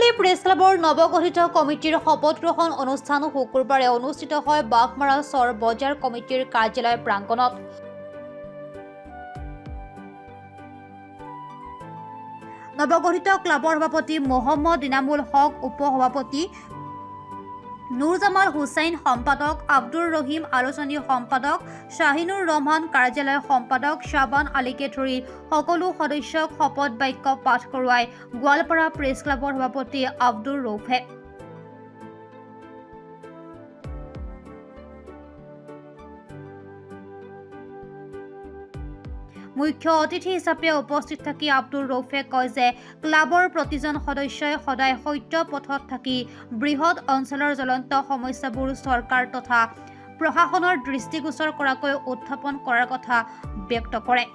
জলজলি press ক্লাবৰ নৱগঠিত কমিটিৰ শপত গ্ৰহণ অনুষ্ঠান শুকুৰবাৰে অনুষ্ঠিত হয় বাঘমাৰা চৰ বজাৰ কমিটিৰ কাৰ্যালয় প্ৰাংগণত। নৱগঠিত ক্লাবৰ সভাপতি মহম্মদ ইনামুল হক, উপ-সভাপতি নুৰজামাল হুছেইন, সম্পাদক আব্দুৰ ৰহিম, আলোচনী সম্পাদক শ্বাহিনুৰ ৰহমান, কাৰ্যালয় সম্পাদক শ্বাবান আলীকে ধৰি সকলো সদস্যক শপত বাক্য পাঠ কৰোৱাই গোৱালপাৰা প্ৰেছ ক্লাবৰ সভাপতি আব্দুৰ ৰৌফে। মুখ্য অতিথি হিচাপে উপস্থিত থাকি আব্দুৰ ৰৌফে কয় যে ক্লাবৰ প্ৰতিজন সদস্যই সদায় সত্য পথত থাকি বৃহৎ অঞ্চলৰ জ্বলন্ত সমস্যাবোৰ চৰকাৰ তথা প্ৰশাসনৰ দৃষ্টিগোচৰ কৰাকৈ উত্থাপন কৰাৰ কথা ব্যক্ত কৰে।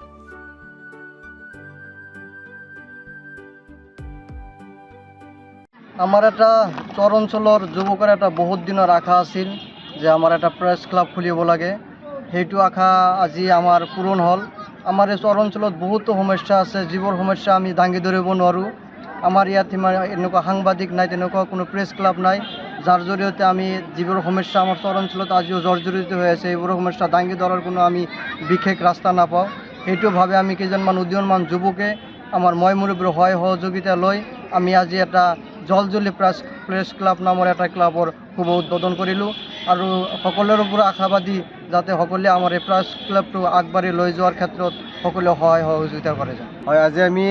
আমাৰ এটা চৰ অঞ্চলৰ যুৱকৰ এটা বহুত দিনৰ আশা আছিল যে আমাৰ এটা প্ৰেছ ক্লাব খুলিব লাগে। সেইটো আশা আজি আমাৰ পূৰণ হ'ল। আমাৰ এই চৰ অঞ্চলত বহুতো সমস্যা আছে, যিবোৰ সমস্যা আমি দাঙি ধৰিব নোৱাৰোঁ। আমাৰ ইয়াত ইমান এনেকুৱা সাংবাদিক নাই, তেনেকুৱা কোনো প্ৰেছ ক্লাব নাই, যাৰ জৰিয়তে আমি যিবোৰ সমস্যা আমাৰ চৰ অঞ্চলত আজিও জৰ্জৰিত হৈ আছে, এইবোৰ সমস্যা দাঙি ধৰাৰ কোনো আমি বিশেষ ৰাস্তা নাপাওঁ। সেইটোভাৱে আমি কেইজনমান উদীয়মান যুৱকে আমাৰ মই মুৰব্বীৰ সহায় সহযোগিতা লৈ আমি আজি এটা জলজলি প্ৰেছ ক্লাব নামৰ এটা ক্লাবৰ শুভ উদ্বোধন কৰিলোঁ আৰু সকলোৰে পৰা আশাবাদী যাতে সকলোৱে আমাৰ এই প্ৰেছ ক্লাবটো আগবাঢ়ি লৈ যোৱাৰ ক্ষেত্ৰত সকলোৱে সহায় সহযোগিতা কৰে যায়। হয়, আজি আমি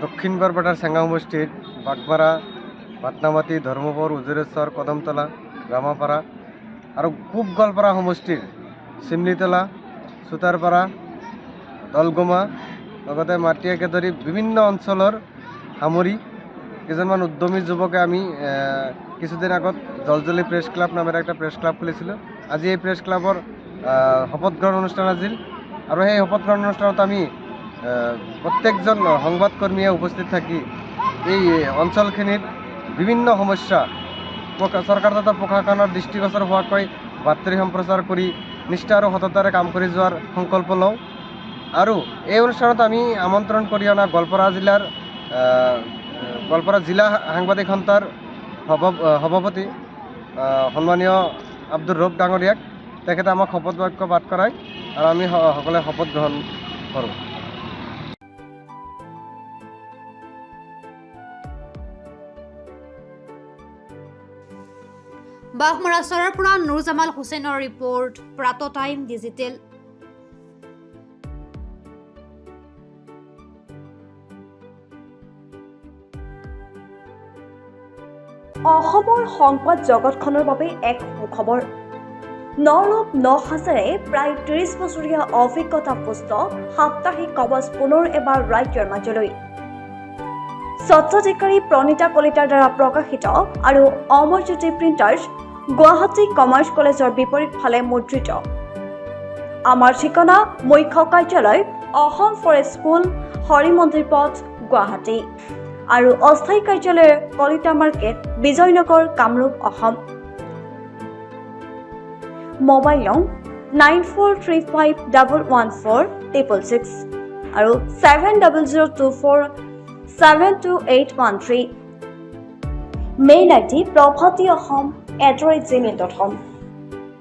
দক্ষিণ বৰপেটাৰ চেঙা সমষ্টিত বাঘমাৰা, পাটনামাটি, ধৰ্মপুৰ, উজুৰেশ্বৰ, কদমতলা, ৰামাপাৰা আৰু পূব গোৱালপাৰা সমষ্টিৰ চিমলিতলা, চুতাৰপাৰা, দলগুমা, লগতে মাটিয়াকে ধৰি বিভিন্ন অঞ্চলৰ সামৰি কেইজনমান উদ্যমী যুৱকে আমি কিছুদিন আগত জলজলি প্ৰেছ ক্লাব নামেৰে একটা প্ৰেছ ক্লাব খুলিছিলোঁ। আজি এই প্ৰেছ ক্লাবৰ শপত গ্ৰহণ অনুষ্ঠান আছিল আৰু সেই শপত গ্ৰহণ অনুষ্ঠানত আমি প্ৰত্যেকজন সংবাদকৰ্মীয়ে উপস্থিত থাকি এই অঞ্চলখিনিত বিভিন্ন সমস্যা চৰকাৰ তথা প্ৰশাসনৰ দৃষ্টিগোচৰ হোৱাকৈ বাতৰি সম্প্ৰচাৰ কৰি নিষ্ঠা আৰু সততাৰে কাম কৰি যোৱাৰ সংকল্প লওঁ। আৰু এই অনুষ্ঠানত আমি আমন্ত্ৰণ কৰি অনা গোৱালপাৰা জিলা সাংবাদিক সন্থাৰ সভাপতি সন্মানীয় আব্দুৰ ৰৌফ ডাঙৰীয়াক, তেখেতে আমাক শপত বাক্য পাঠ কৰায় আৰু আমি সকলোৱে শপত গ্ৰহণ কৰোঁ। বাঘমাৰা চৰৰ পৰা নুৰজামাল হুছেইনৰ ৰিপৰ্ট, প্ৰাত টাইম ডিজিটেল। অসমৰ সংবাদ জগতখনৰ বাবে এক সুখবৰ। নৰূপ নসাজেৰে প্ৰায় ৩০ বছৰীয়া অভিজ্ঞতাপুষ্ট সাপ্তাহিক কবচ পুনৰ এবাৰ ৰাজ্যৰ মাজলৈ। স্বচ্ছাধিকাৰী প্ৰণীতা কলিতাৰ দ্বাৰা প্ৰকাশিত আৰু অমৰজ্যোতি প্ৰিণ্টাৰ্ছ, গুৱাহাটী কমাৰ্চ কলেজৰ বিপৰীত ফালে মুদ্ৰিত। আমাৰ ঠিকনা মুখ্য কাৰ্যালয় অসম ফৰেষ্ট স্কুল, হৰি মন্দিৰ পথ, গুৱাহাটী আৰু অস্থায়ী কাৰ্যালয় কলিতা মাৰ্কেট, বিজয়নগৰ, কামৰূপ, অসম। মোবাইল নং 9435114666 আৰু 7002472813। Mail ID probhatiahom@gmail.com।